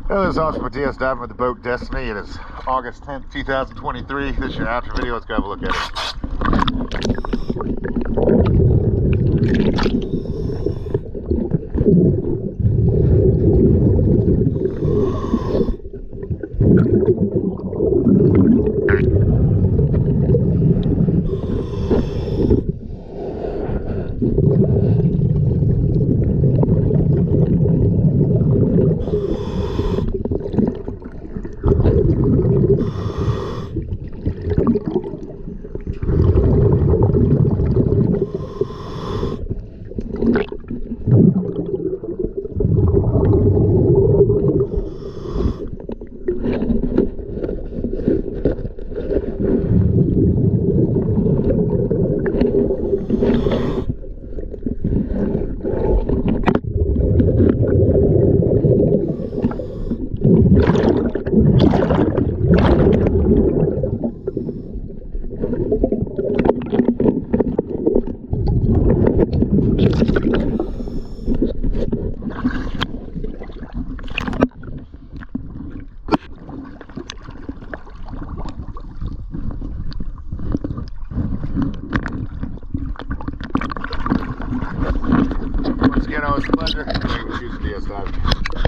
Hello, this is Austin with DS Diving with the boat Destiny. It is August 10th, 2023. This is your after video. Let's go have a look at it. Once again, always a pleasure. Choose DS Diving.